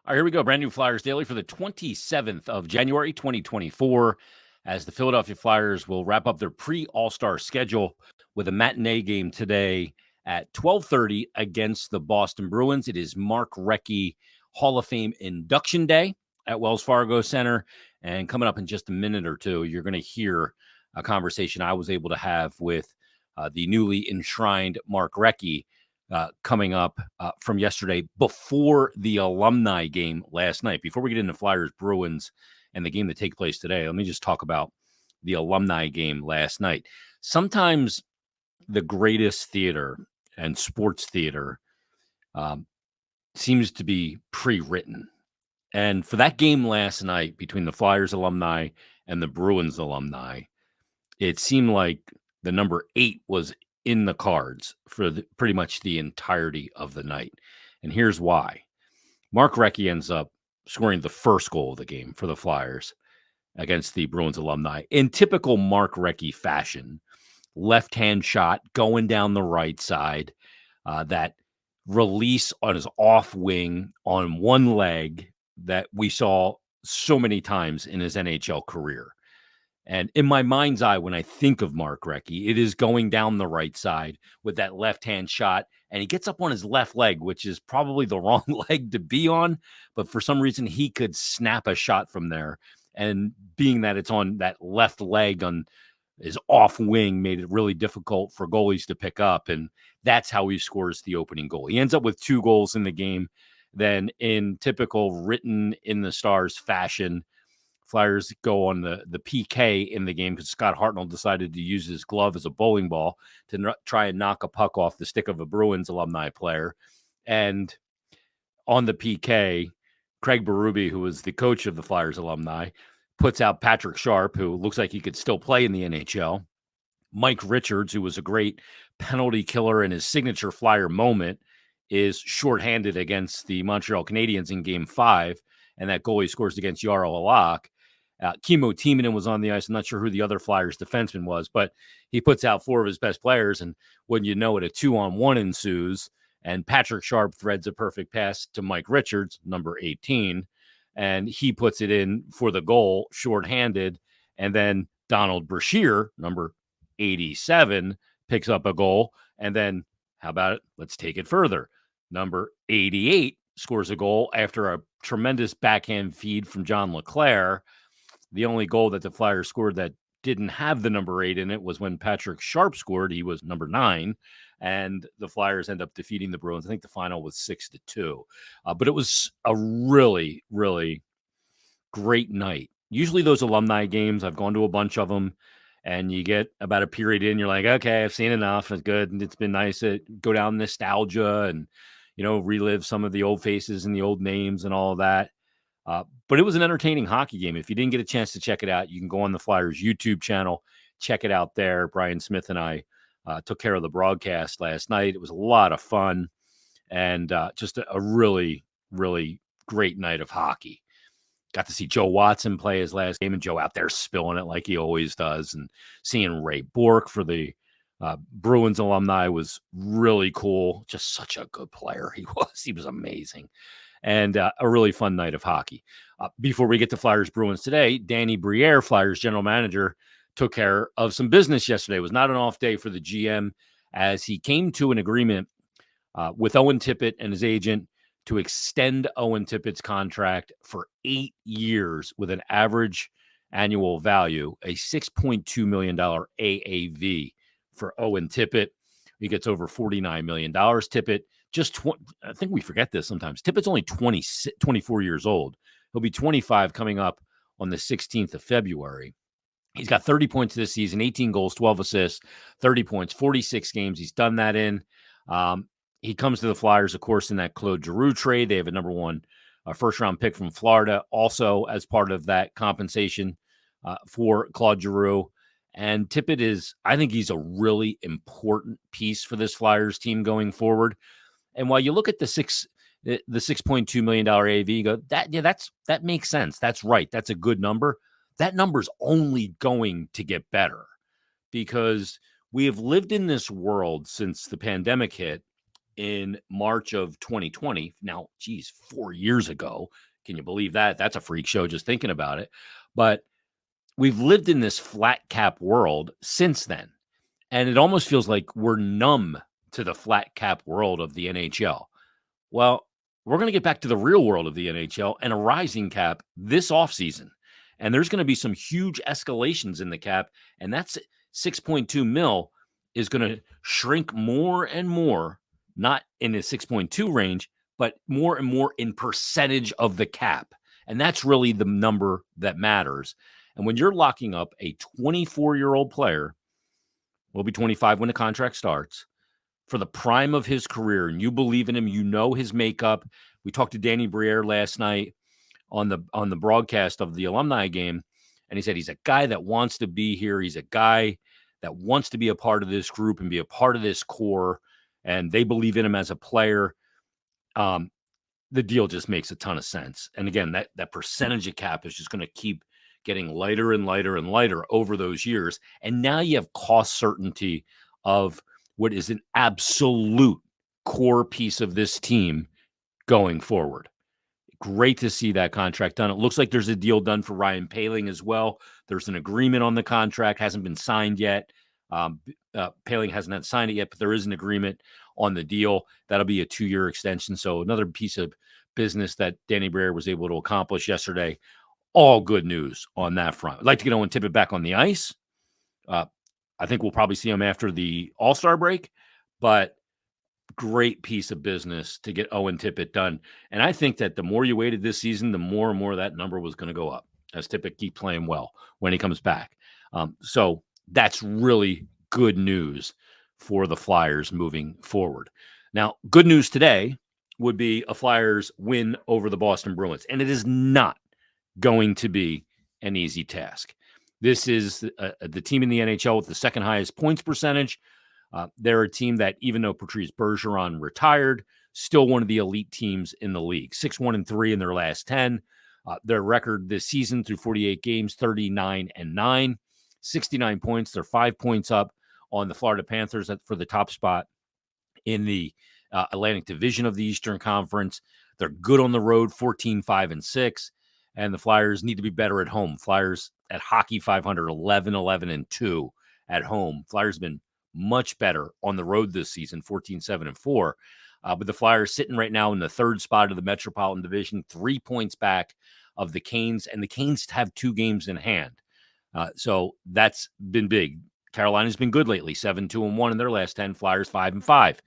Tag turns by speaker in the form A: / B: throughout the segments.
A: All right, here we go. Brand new Flyers Daily for the 27th of January, 2024, as the Philadelphia Flyers will wrap up their pre-All-Star schedule with a matinee game today at 12:30 against the Boston Bruins. It is Mark Recchi Hall of Fame Induction Day at Wells Fargo Center. And coming up in just a minute or two, you're going to hear a conversation I was able to have with the newly enshrined Mark Recchi coming up from yesterday before the alumni game last night. Before we get into Flyers Bruins and the game that takes place today, let me just talk about the alumni game last night. Sometimes the greatest theater and sports theater seems to be pre-written. And for that game last night between the Flyers alumni and the Bruins alumni, it seemed like the number 8 was in the cards for pretty much the entirety of the night. And here's why. Mark Recchi ends up scoring the first goal of the game for the Flyers against the Bruins alumni. In typical Mark Recchi fashion, left-hand shot going down the right side, that release on his off wing on one leg that we saw so many times in his NHL career. And in my mind's eye, when I think of Mark Recchi, it is going down the right side with that left-hand shot. And he gets up on his left leg, which is probably the wrong leg to be on. But for some reason, he could snap a shot from there. And being that it's on that left leg on his off wing made it really difficult for goalies to pick up. And that's how he scores the opening goal. He ends up with 2 goals in the game. Then in typical written in the stars fashion, Flyers go on the PK in the game because Scott Hartnell decided to use his glove as a bowling ball to try and knock a puck off the stick of a Bruins alumni player. And on the PK, Craig Berube, who was the coach of the Flyers alumni, puts out Patrick Sharp, who looks like he could still play in the NHL. Mike Richards, who was a great penalty killer in his signature Flyer moment, is shorthanded against the Montreal Canadiens in Game 5, and that goal he scores against Jarro Halak. Kimmo Timonen was on the ice. I'm not sure who the other Flyers defenseman was, but he puts out 4 of his best players, and when you know it, a 2-on-1 ensues, and Patrick Sharp threads a perfect pass to Mike Richards, number 18, and he puts it in for the goal, shorthanded, and then Donald Brashear, number 87, picks up a goal, and then, how about it? Let's take it further. Number 88 scores a goal after a tremendous backhand feed from John LeClaire. The only goal that the Flyers scored that didn't have the number 8 in it was when Patrick Sharp scored. He was number 9, and the Flyers end up defeating the Bruins. I think the final was 6-2. But it was a really, really great night. Usually those alumni games, I've gone to a bunch of them, and you get about a period in, you're like, okay, I've seen enough. It's good. And it's been nice to go down nostalgia and, relive some of the old faces and the old names and all of that. But it was an entertaining hockey game. If you didn't get a chance to check it out, you can go on the Flyers YouTube channel, check it out there. Brian Smith and I took care of the broadcast last night. It was a lot of fun and just a really, really great night of hockey. Got to see Joe Watson play his last game, and Joe out there spilling it like he always does. And seeing Ray Bourque for the Bruins alumni was really cool. Just such a good player he was. He was amazing. And a really fun night of hockey. Before we get to Flyers Bruins today, Danny Briere, Flyers general manager, took care of some business yesterday. It was not an off day for the GM as he came to an agreement with Owen Tippett and his agent to extend Owen Tippett's contract for 8 years with an average annual value, a $6.2 million AAV for Owen Tippett. He gets over $49 million. Tippett, I think we forget this sometimes. Tippett's only 24 years old. He'll be 25 coming up on the 16th of February. He's got 30 points this season, 18 goals, 12 assists, 30 points, 46 games. He's done that in. He comes to the Flyers, of course, in that Claude Giroux trade. They have a number 1 first-round pick from Florida, also as part of that compensation for Claude Giroux. And Tippett I think he's a really important piece for this Flyers team going forward. And while you look at the $6.2 million AAV, you go, that makes sense. That's right. That's a good number. That number's only going to get better because we have lived in this world since the pandemic hit in March of 2020. Now, geez, 4 years ago. Can you believe that? That's a freak show just thinking about it. But we've lived in this flat cap world since then. And it almost feels like we're numb to the flat cap world of the NHL. Well, we're going to get back to the real world of the NHL and a rising cap this offseason. And there's going to be some huge escalations in the cap. And that's 6.2 mil is going to shrink more and more, not in the 6.2 range, but more and more in percentage of the cap. And that's really the number that matters. And when you're locking up a 24-year-old player, will be 25 when the contract starts, for the prime of his career, and you believe in him, you know his makeup. We talked to Danny Briere last night on the broadcast of the alumni game, and he said he's a guy that wants to be here. He's a guy that wants to be a part of this group and be a part of this core, and they believe in him as a player. The deal just makes a ton of sense. And again, that percentage of cap is just going to keep getting lighter and lighter and lighter over those years. And now you have cost certainty of what is an absolute core piece of this team going forward. Great to see that contract done. It looks like there's a deal done for Ryan Poehling as well. There's an agreement on the contract, hasn't been signed yet. Poehling hasn't signed it yet, but there is an agreement on the deal. That'll be a 2-year extension. So another piece of business that Danny Briere was able to accomplish yesterday. All good news on that front. I'd like to get Owen Tippett back on the ice. I think we'll probably see him after the All-Star break, but great piece of business to get Owen Tippett done. And I think that the more you waited this season, the more and more that number was going to go up as Tippett keep playing well when he comes back. So that's really good news for the Flyers moving forward. Now, good news today would be a Flyers win over the Boston Bruins, and it is not going to be an easy task. This is the team in the NHL with the second highest points percentage. They're a team that, even though Patrice Bergeron retired, still one of the elite teams in the league. 6-1-3 in their last 10. Their record this season through 48 games, 39-9, 69 points. They're 5 points up on the Florida Panthers for the top spot in the Atlantic Division of the Eastern Conference. They're good on the road, 14-5-6. And the Flyers need to be better at home. Flyers at Hockey 500, 11-11-2 at home. Flyers been much better on the road this season, 14-7-4. But the Flyers sitting right now in the third spot of the Metropolitan Division, 3 points back of the Canes, and the Canes have 2 games in hand. So that's been big. Carolina's been good lately, 7-2-1 in their last 10. Flyers 5-5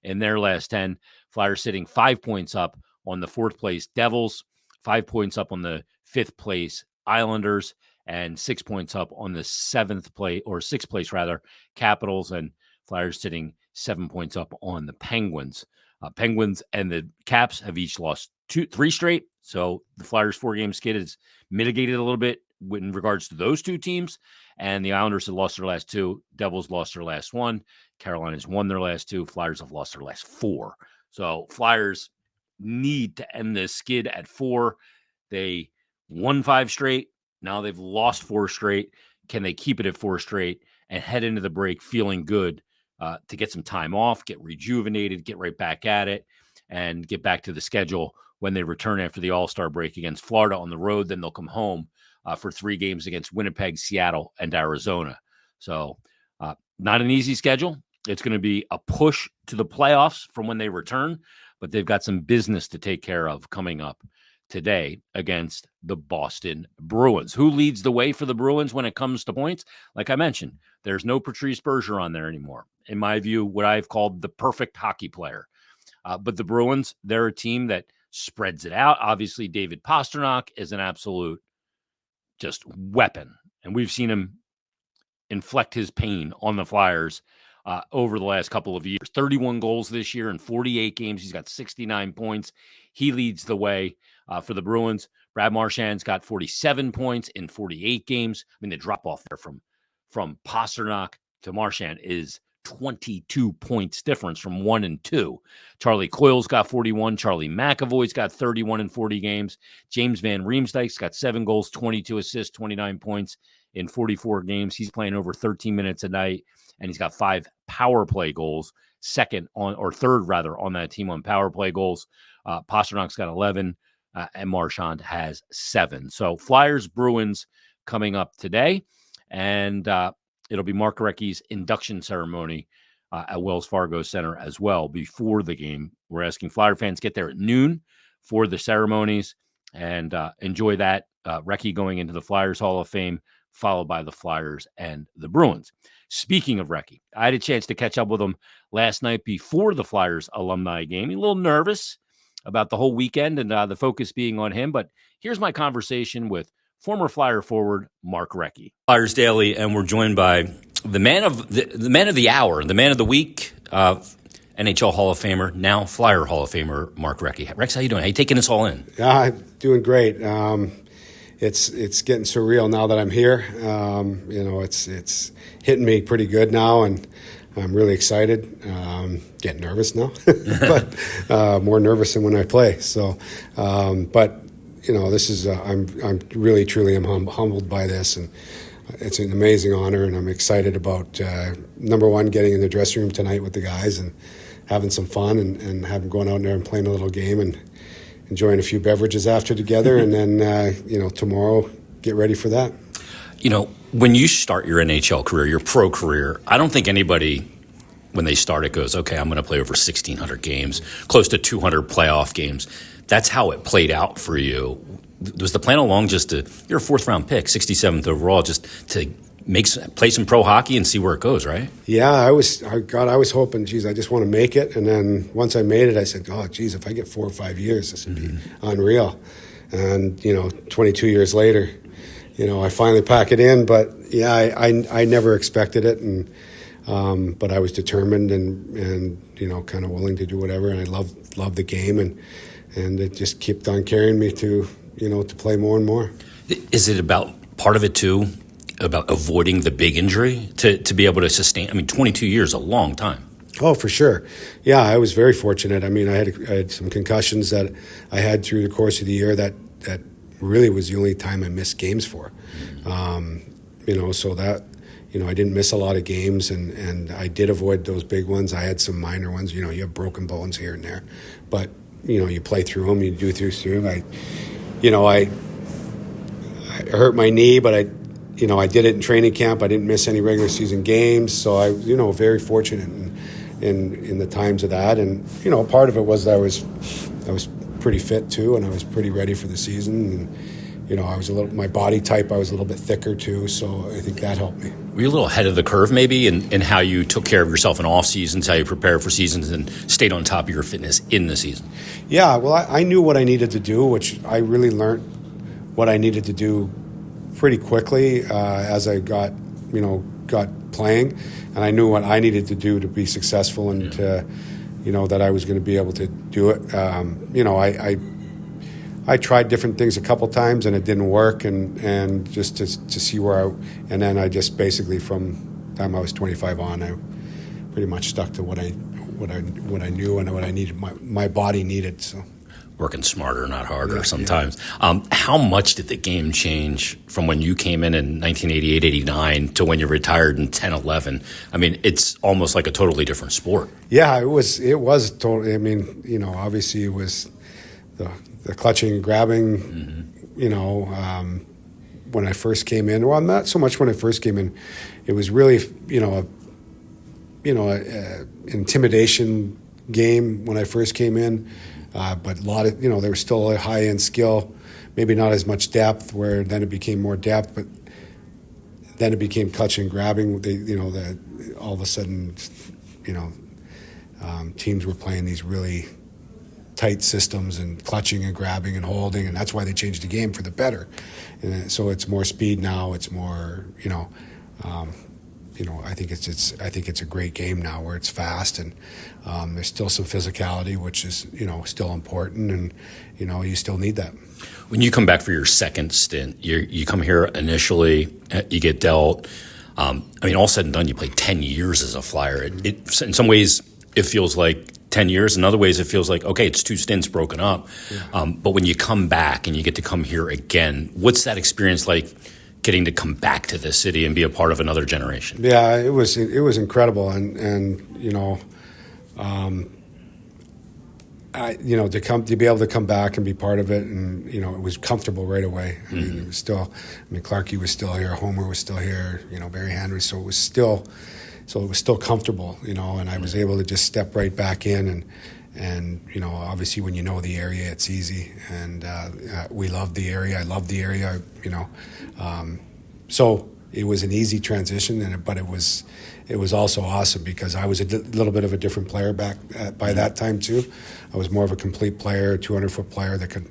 A: in their last 10. Flyers sitting 5 points up on the 4th place Devils, 5 points up on the 5th place Islanders, and 6 points up on the 6th place Capitals, and Flyers sitting 7 points up on the Penguins. Penguins and the Caps have each lost 3 straight. So the Flyers 4-game skid is mitigated a little bit in regards to those 2 teams. And the Islanders have lost their last 2. Devils lost their last 1. Carolina's won their last 2. Flyers have lost their last 4. So Flyers need to end this skid at 4. They won 5 straight. Now they've lost 4 straight. Can they keep it at 4 straight and head into the break feeling good to get some time off, get rejuvenated, get right back at it, and get back to the schedule when they return after the All-Star break against Florida on the road? Then they'll come home for 3 games against Winnipeg, Seattle, and Arizona. So not an easy schedule. It's going to be a push to the playoffs from when they return, but they've got some business to take care of coming up today against the Boston Bruins. Who leads the way for the Bruins when it comes to points? Like I mentioned, there's no Patrice Bergeron there anymore. In my view, what I've called the perfect hockey player. But the Bruins, they're a team that spreads it out. Obviously, David Pastrnak is an absolute just weapon. And we've seen him inflict his pain on the Flyers over the last couple of years. 31 goals this year in 48 games. He's got 69 points. He leads the way for the Bruins. Brad Marchand's got 47 points in 48 games. I mean, the drop-off there from Pastrnak to Marchand is 22 points difference from 1 and 2. Charlie Coyle's got 41. Charlie McAvoy's got 31 in 40 games. James Van Riemsdyk's got 7 goals, 22 assists, 29 points in 44 games. He's playing over 13 minutes a night, and he's got 5 power play goals, third on that team on power play goals. Pasternak's got 11, and Marchand has 7. So Flyers Bruins coming up today, and it'll be Mark Recchi's induction ceremony at Wells Fargo Center as well before the game. We're asking Flyer fans get there at noon for the ceremonies and enjoy that. Recchi going into the Flyers Hall of Fame, followed by the Flyers and the Bruins. Speaking of Recchi, I had a chance to catch up with him last night before the Flyers alumni game. He's a little nervous about the whole weekend and the focus being on him, but here's my conversation with former Flyer forward Mark Recchi. Flyers Daily, and we're joined by the man of the hour, the man of the week, NHL Hall of Famer, now Flyer Hall of Famer, Mark Recchi. Rex, how you doing? How you taking this all in?
B: I'm doing great. It's getting surreal now that I'm here. It's hitting me pretty good now, and I'm really excited. Getting nervous now, but more nervous than when I play. So, this is I'm really truly humbled by this, and it's an amazing honor, and I'm excited about number one, getting in the dressing room tonight with the guys and having some fun and going out there and playing a little game and enjoying a few beverages after together, and then tomorrow get ready for that.
A: When you start your NHL career, your pro career, I don't think anybody, when they start it, goes, okay, I'm going to play over 1,600 games, close to 200 playoff games. That's how it played out for you. Was the plan along you're a fourth-round pick, 67th overall, just to play some pro hockey and see where it goes, right?
B: Yeah, I was hoping, I just want to make it. And then once I made it, I said, if I get 4 or 5 years, this would be unreal. And, 22 years later, I finally pack it in. But, yeah, I never expected it. And but I was determined and kind of willing to do whatever. And I love the game. And it just kept on carrying me to play more and more.
A: Is it about part of it, too, about avoiding the big injury to be able to sustain? 22 years is a long time.
B: Oh, for sure. Yeah, I was very fortunate. I had some concussions that I had through the course of the year that really was the only time I missed games for. So that, I didn't miss a lot of games, and I did avoid those big ones. I had some minor ones. You have broken bones here and there. But, you play through them, you do through them. I hurt my knee, but I did it in training camp. I didn't miss any regular season games, so I, very fortunate in the times of that. And part of it was that I was pretty fit too, and I was pretty ready for the season. And I was my body type, I was a little bit thicker too, so I think that helped me.
A: Were you a little ahead of the curve maybe in how you took care of yourself in off seasons, how you prepared for seasons, and stayed on top of your fitness in the season?
B: Yeah, well, I knew what I needed to do, which I really learned what I needed to do pretty quickly as I got playing, and I knew what I needed to do to be successful and that I was going to be able to do it. I tried different things a couple times and it didn't work, and just to see and then I just basically from the time I was 25 on, I pretty much stuck to what I knew and what I needed, my body needed. So.
A: Working smarter, not harder sometimes. Yeah. How much did the game change from when you came in 1988, 89 to when you retired in 10, 11? It's almost like a totally different sport.
B: Yeah, it was totally. Obviously it was the clutching and grabbing, when I first came in. Well, not so much when I first came in. It was really, a intimidation game when I first came in. But a lot of, there was still a high-end skill, maybe not as much depth, where then it became more depth, but then it became clutching and grabbing. All of a sudden, teams were playing these really tight systems and clutching and grabbing and holding, and that's why they changed the game for the better. And so it's more speed now. It's more, I think it's a great game now where it's fast and there's still some physicality, which is still important, and you still need that.
A: When you come back for your second stint, you come here initially, you get dealt. All said and done, you played 10 years as a Flyer. In some ways, it feels like 10 years. In other ways, it feels like, okay, it's 2 stints broken up. Yeah. But when you come back and you get to come here again, what's that experience like? Getting to come back to the city and be a part of another generation.
B: Yeah, it was incredible, and to be able to come back and be part of it, and it was comfortable right away. I mean, it was still, Clarkie was still here, Homer was still here, Barry Henry, so it was still comfortable, and I was able to just step right back in, and obviously when you know the area, it's easy, and we loved the area. I loved the area, so it was an easy transition, but it was also awesome because I was a little bit of a different player back by that time too. I was more of a complete player, 200-foot player that could,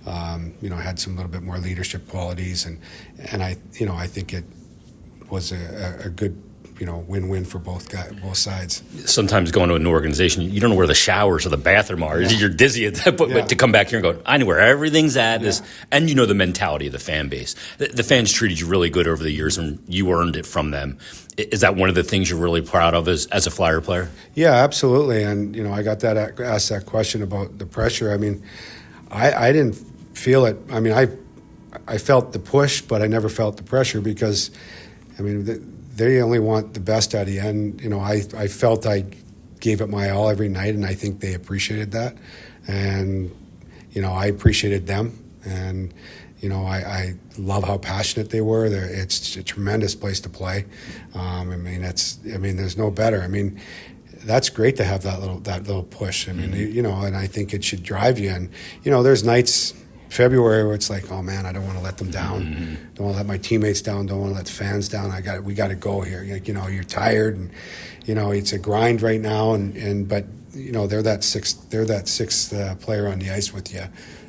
B: had some little bit more leadership qualities, and I think it was a good, win-win for both sides.
A: Sometimes going to an organization, you don't know where the showers or the bathroom are. Yeah. You're dizzy at that, but to come back here and go, I know where everything's at. Yeah. And the mentality of the fan base. The fans treated you really good over the years, and you earned it from them. Is that one of the things you're really proud of as a Flyer player?
B: Yeah, absolutely. And, I got asked that question about the pressure. I mean, I didn't feel it. I mean, I felt the push, but I never felt the pressure because, they only want the best out of you. And, I felt I gave it my all every night, and I think they appreciated that. And, I appreciated them. And, I love how passionate they were. It's a tremendous place to play. There's no better. I mean, that's great to have that little push. I mean, and I think it should drive you. And, there's nights February where it's like, oh man, I don't want to let them down. Mm-hmm. Don't want to let my teammates down. Don't want to let the fans down. We got to go here. You're tired, and it's a grind right now. But they're that sixth player on the ice with you,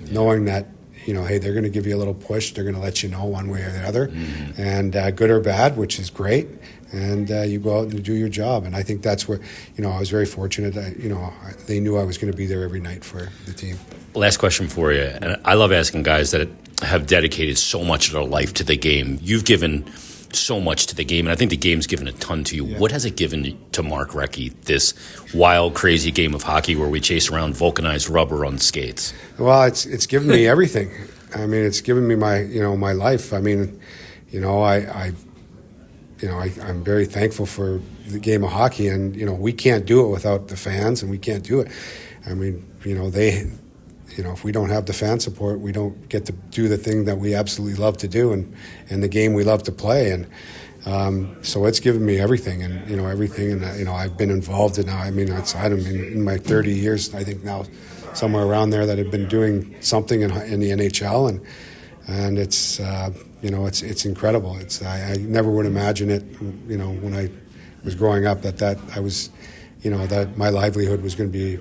B: knowing that hey, they're going to give you a little push. They're going to let you know one way or the other, and good or bad, which is great. And you go out and do your job. And I think that's where, I was very fortunate that, they knew I was going to be there every night for the team.
A: Last question for you. And I love asking guys that have dedicated so much of their life to the game. You've given so much to the game, and I think the game's given a ton to you. Yeah. What has it given to Mark Recchi, this wild, crazy game of hockey where we chase around vulcanized rubber on skates?
B: Well, it's given me everything. I mean, it's given me my life. I mean, I'm very thankful for the game of hockey, and we can't do it without the fans, and we can't do it. I mean, if we don't have the fan support, we don't get to do the thing that we absolutely love to do, and the game we love to play. And so it's given me everything, and everything, and I've been involved in. In my 30 years, I think now somewhere around there that I've been doing something in the NHL, and it's. It's incredible. I never would imagine it, when I was growing up that I was, that my livelihood was going to be,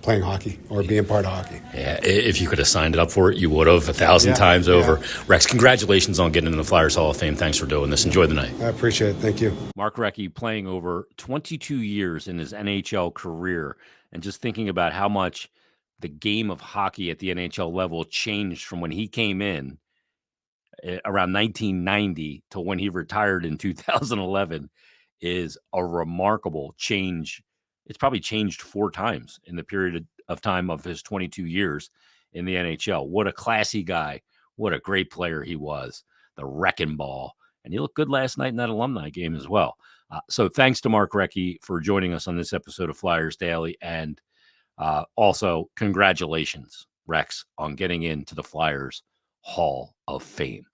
B: playing hockey or being part of hockey.
A: Yeah, if you could have signed it up for it, you would have 1,000 times over. Rex, congratulations on getting into the Flyers Hall of Fame. Thanks for doing this. Enjoy the night.
B: I appreciate it. Thank you.
A: Mark Recchi playing over 22 years in his NHL career, and just thinking about how much the game of hockey at the NHL level changed from when he came in around 1990 to when he retired in 2011 is a remarkable change. It's probably changed 4 times in the period of time of his 22 years in the NHL. What a classy guy. What a great player he was. The wrecking ball. And he looked good last night in that alumni game as well. So thanks to Mark Recchi for joining us on this episode of Flyers Daily. And also congratulations, Rex, on getting into the Flyers Hall of Fame.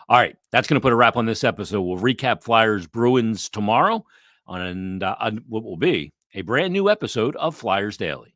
A: All right, that's going to put a wrap on this episode. We'll recap Flyers Bruins tomorrow on what will be a brand new episode of Flyers Daily.